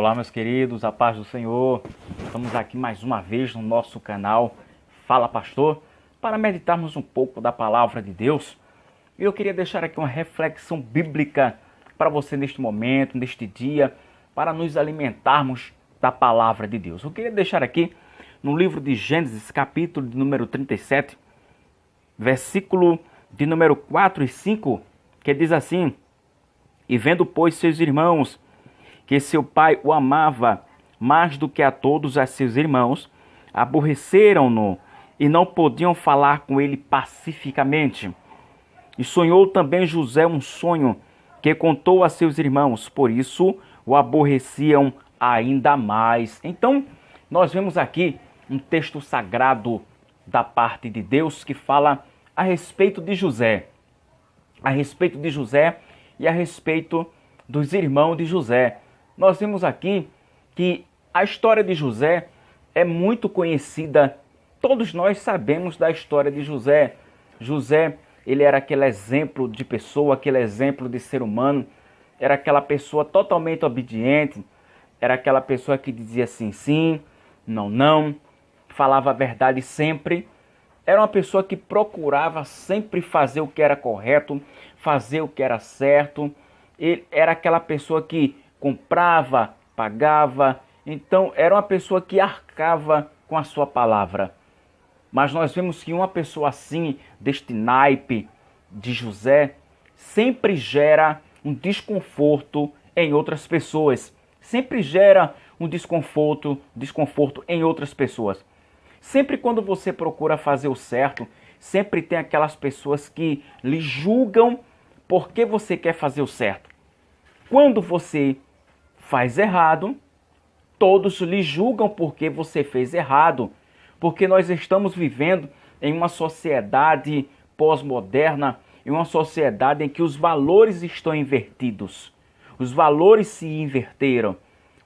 Olá, meus queridos, a paz do Senhor. Estamos aqui mais uma vez no nosso canal Fala Pastor, para meditarmos um pouco da palavra de Deus. E eu queria deixar aqui uma reflexão bíblica para você neste momento, neste dia, para nos alimentarmos da palavra de Deus. Eu queria deixar aqui no livro de Gênesis, capítulo de número 37, versículo de número 4 e 5, que diz assim: E vendo, pois, seus irmãos, que seu pai o amava mais do que a todos os seus irmãos, aborreceram-no e não podiam falar com ele pacificamente. E sonhou também José um sonho que contou a seus irmãos, por isso o aborreciam ainda mais. Então, nós vemos aqui um texto sagrado da parte de Deus que fala a respeito de José. A respeito de José e a respeito dos irmãos de José. Nós vemos aqui que a história de José é muito conhecida. Todos nós sabemos da história de José. José, ele era aquele exemplo de pessoa, aquele exemplo de ser humano. Era aquela pessoa totalmente obediente. Era aquela pessoa que dizia sim, sim, não, não. Falava a verdade sempre. Era uma pessoa que procurava sempre fazer o que era correto, fazer o que era certo. Ele era aquela pessoa que comprava, pagava. Então, era uma pessoa que arcava com a sua palavra. Mas nós vemos que uma pessoa assim, deste naipe de José, sempre gera um desconforto em outras pessoas. Sempre gera um desconforto em outras pessoas. Sempre quando você procura fazer o certo, sempre tem aquelas pessoas que lhe julgam porque você quer fazer o certo. Quando você faz errado, todos lhe julgam porque você fez errado. Porque nós estamos vivendo em uma sociedade pós-moderna, em uma sociedade em que os valores estão invertidos. Os valores se inverteram.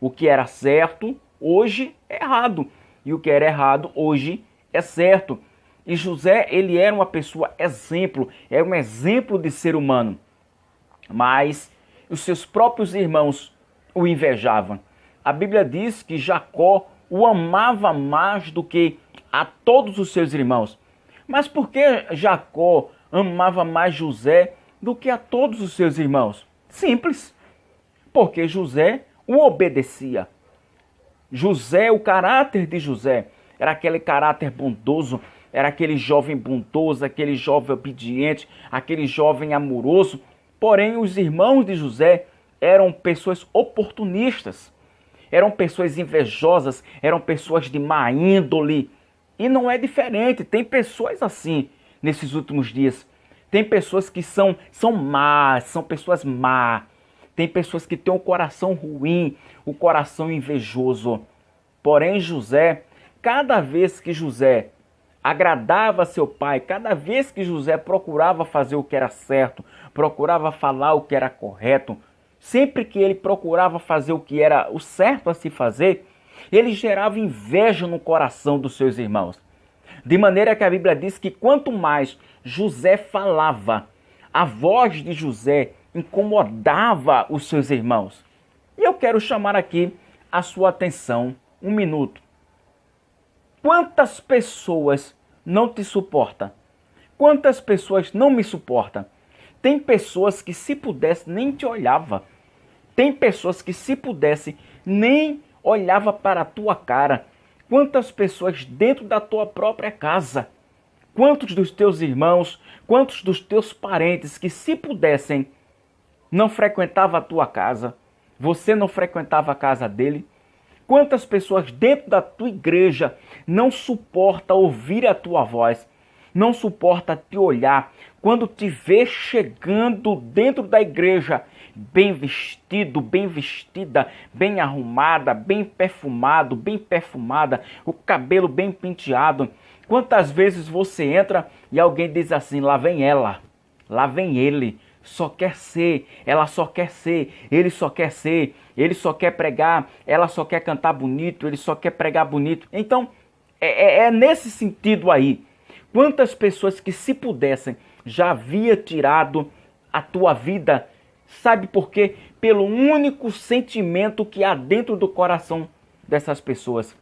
O que era certo, hoje é errado. E o que era errado, hoje é certo. E José, ele era uma pessoa exemplo, era um exemplo de ser humano. Mas os seus próprios irmãos o invejavam. A Bíblia diz que Jacó o amava mais do que a todos os seus irmãos. Mas por que Jacó amava mais José do que a todos os seus irmãos? Simples. Porque José o obedecia. José, o caráter de José, era aquele caráter bondoso, era aquele jovem bondoso, aquele jovem obediente, aquele jovem amoroso. Porém, os irmãos de José eram pessoas oportunistas, eram pessoas invejosas, eram pessoas de má índole. E não é diferente, tem pessoas assim nesses últimos dias. Tem pessoas que são más, são pessoas más. Tem pessoas que têm um coração ruim, o coração invejoso. Porém, José, cada vez que José agradava seu pai, cada vez que José procurava fazer o que era certo, procurava falar o que era correto, sempre que ele procurava fazer o que era o certo a se fazer, ele gerava inveja no coração dos seus irmãos. De maneira que a Bíblia diz que quanto mais José falava, a voz de José incomodava os seus irmãos. E eu quero chamar aqui a sua atenção, um minuto. Quantas pessoas não te suportam? Quantas pessoas não me suportam? Tem pessoas que se pudesse nem te olhava. Tem pessoas que se pudesse nem olhava para a tua cara. Quantas pessoas dentro da tua própria casa? Quantos dos teus irmãos, quantos dos teus parentes que se pudessem não frequentava a tua casa? Você não frequentava a casa dele? Quantas pessoas dentro da tua igreja não suporta ouvir a tua voz? Não suporta te olhar quando te vê chegando dentro da igreja, bem vestido, bem vestida, bem arrumada, bem perfumado, bem perfumada, o cabelo bem penteado. Quantas vezes você entra e alguém diz assim: lá vem ela, lá vem ele, só quer ser, ela só quer ser, ele só quer ser, ele só quer pregar, ela só quer cantar bonito, ele só quer pregar bonito. Então, é nesse sentido aí. Quantas pessoas que, se pudessem, já havia tirado a tua vida Sabe por quê? Pelo único sentimento que há dentro do coração dessas pessoas,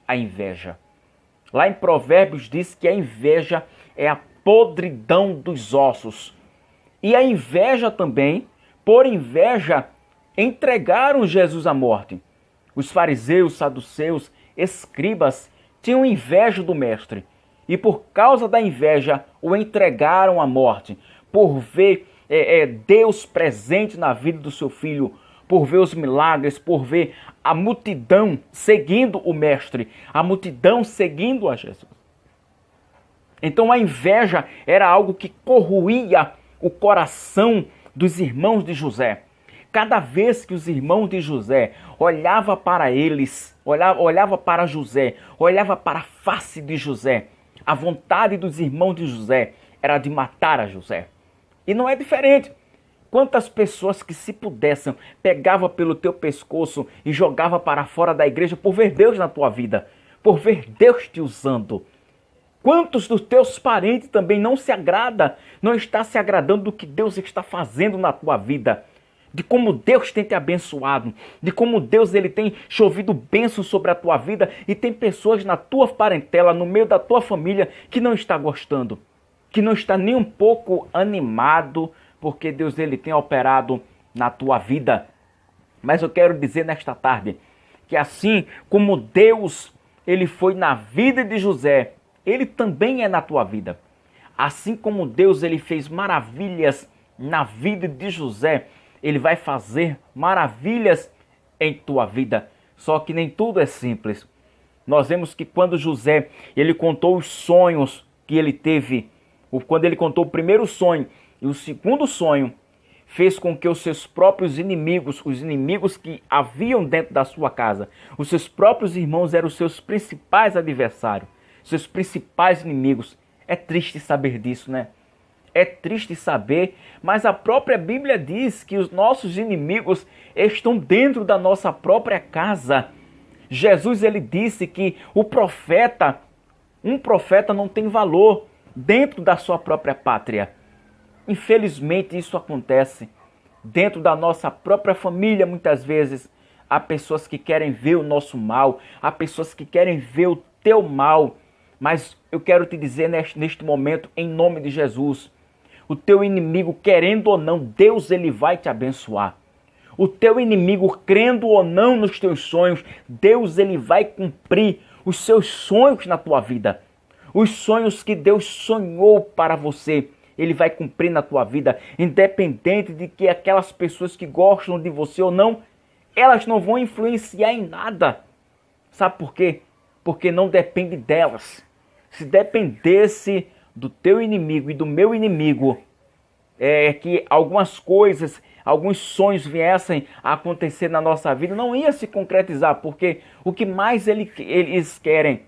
a inveja. Lá em Provérbios diz que a inveja é a podridão dos ossos. E a inveja também, por inveja, entregaram Jesus à morte. Os fariseus, saduceus, escribas tinham inveja do mestre e por causa da inveja o entregaram à morte, por ver Deus presente na vida do seu filho, por ver os milagres, por ver a multidão seguindo o mestre, a multidão seguindo a Jesus. Então a inveja era algo que corroía o coração dos irmãos de José. Cada vez que os irmãos de José olhavam para eles, olhava para José, olhava para a face de José, a vontade dos irmãos de José era de matar a José. E não é diferente. Quantas pessoas que, se pudessem, pegava pelo teu pescoço e jogava para fora da igreja por ver Deus na tua vida, por ver Deus te usando. Quantos dos teus parentes também não está se agradando do que Deus está fazendo na tua vida, de como Deus tem te abençoado, de como Deus ele tem chovido bênçãos sobre a tua vida, e tem pessoas na tua parentela, no meio da tua família, que não está gostando, que não está nem um pouco animado, porque Deus ele tem operado na tua vida. Mas eu quero dizer nesta tarde, que assim como Deus ele foi na vida de José, ele também é na tua vida. Assim como Deus ele fez maravilhas na vida de José, ele vai fazer maravilhas em tua vida. Só que nem tudo é simples. Nós vemos que quando José ele contou os sonhos que ele teve, quando ele contou o primeiro sonho e o segundo sonho, fez com que os seus próprios inimigos, os inimigos que haviam dentro da sua casa, os seus próprios irmãos eram os seus principais adversários, seus principais inimigos. É triste saber disso, né? É triste saber, mas a própria Bíblia diz que os nossos inimigos estão dentro da nossa própria casa. Jesus ele disse que um profeta não tem valor dentro da sua própria pátria. Infelizmente isso acontece. Dentro da nossa própria família, muitas vezes, há pessoas que querem ver o nosso mal, há pessoas que querem ver o teu mal. Mas eu quero te dizer neste momento, em nome de Jesus, o teu inimigo, querendo ou não, Deus ele vai te abençoar. O teu inimigo, crendo ou não nos teus sonhos, Deus ele vai cumprir os seus sonhos na tua vida. Os sonhos que Deus sonhou para você, ele vai cumprir na tua vida, independente de que aquelas pessoas que gostam de você ou não, elas não vão influenciar em nada. Sabe por quê? Porque não depende delas. Se dependesse do teu inimigo e do meu inimigo, que algumas coisas, alguns sonhos viessem a acontecer na nossa vida, não ia se concretizar, porque o que mais eles querem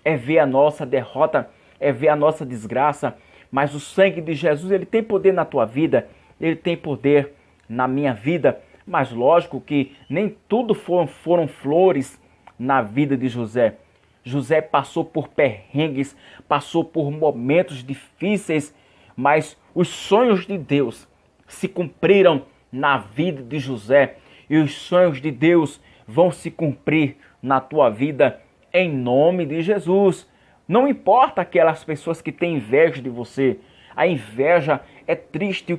é ver a nossa derrota, é ver a nossa desgraça. Mas o sangue de Jesus, ele tem poder na tua vida, ele tem poder na minha vida. Mas lógico que nem tudo foram flores na vida de José. José passou por perrengues, passou por momentos difíceis, mas os sonhos de Deus se cumpriram na vida de José, e os sonhos de Deus vão se cumprir na tua vida em nome de Jesus. Não importa aquelas pessoas que têm inveja de você. A inveja é triste. O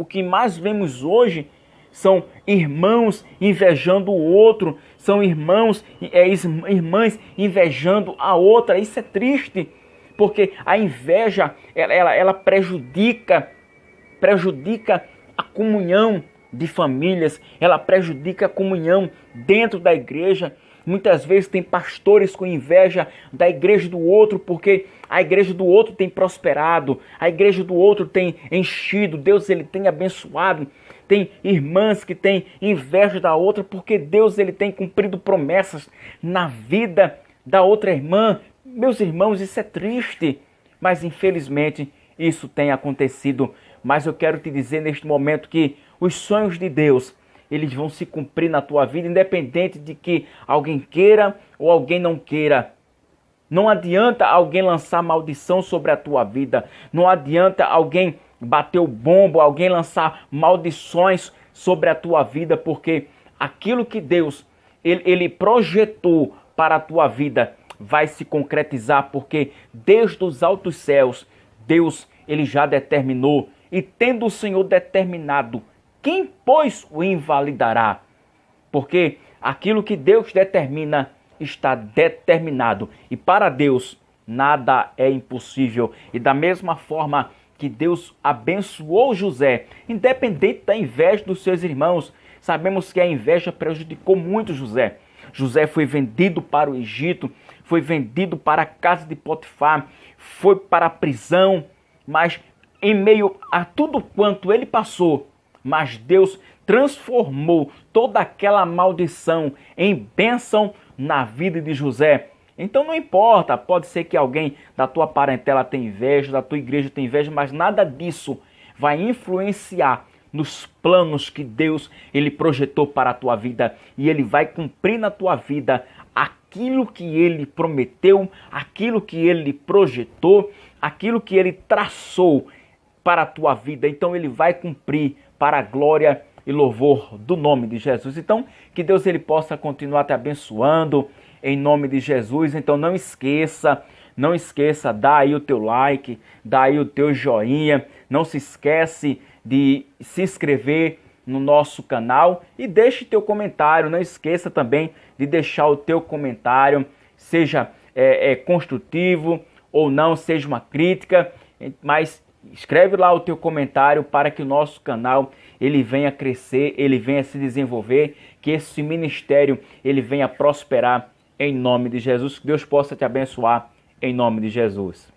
que mais vemos hoje são irmãos invejando o outro, são irmãs invejando a outra. Isso é triste, porque a inveja ela prejudica a comunhão de famílias, ela prejudica a comunhão dentro da igreja. Muitas vezes tem pastores com inveja da igreja do outro, porque a igreja do outro tem prosperado, a igreja do outro tem enchido, Deus ele tem abençoado. Tem irmãs que têm inveja da outra, porque Deus ele tem cumprido promessas na vida da outra irmã. Meus irmãos, isso é triste, mas infelizmente isso tem acontecido. Mas eu quero te dizer neste momento que os sonhos de Deus, eles vão se cumprir na tua vida, independente de que alguém queira ou alguém não queira. Não adianta alguém lançar maldição sobre a tua vida. Não adianta alguém bater o bombo, alguém lançar maldições sobre a tua vida, porque aquilo que Deus ele projetou para a tua vida vai se concretizar, porque desde os altos céus, Deus ele já determinou, e tendo o Senhor determinado, quem, pois, o invalidará? Porque aquilo que Deus determina está determinado, e para Deus nada é impossível. E da mesma forma que Deus abençoou José, independente da inveja dos seus irmãos, sabemos que a inveja prejudicou muito José. José foi vendido para o Egito, foi vendido para a casa de Potifar, foi para a prisão, mas em meio a tudo quanto ele passou, mas Deus transformou toda aquela maldição em bênção na vida de José. Então não importa, pode ser que alguém da tua parentela tenha inveja, da tua igreja tenha inveja, mas nada disso vai influenciar nos planos que Deus ele projetou para a tua vida, e ele vai cumprir na tua vida aquilo que ele prometeu, aquilo que ele projetou, aquilo que ele traçou para a tua vida. Então ele vai cumprir para a glória e louvor do nome de Jesus. Então que Deus ele possa continuar te abençoando em nome de Jesus. Então não esqueça, dá aí o teu like, dá aí o teu joinha, não se esquece de se inscrever no nosso canal e deixe teu comentário. Não esqueça também de deixar o teu comentário, seja construtivo ou não, seja uma crítica, mas escreve lá o teu comentário para que o nosso canal ele venha crescer, ele venha se desenvolver, que esse ministério ele venha prosperar em nome de Jesus. Que Deus possa te abençoar em nome de Jesus.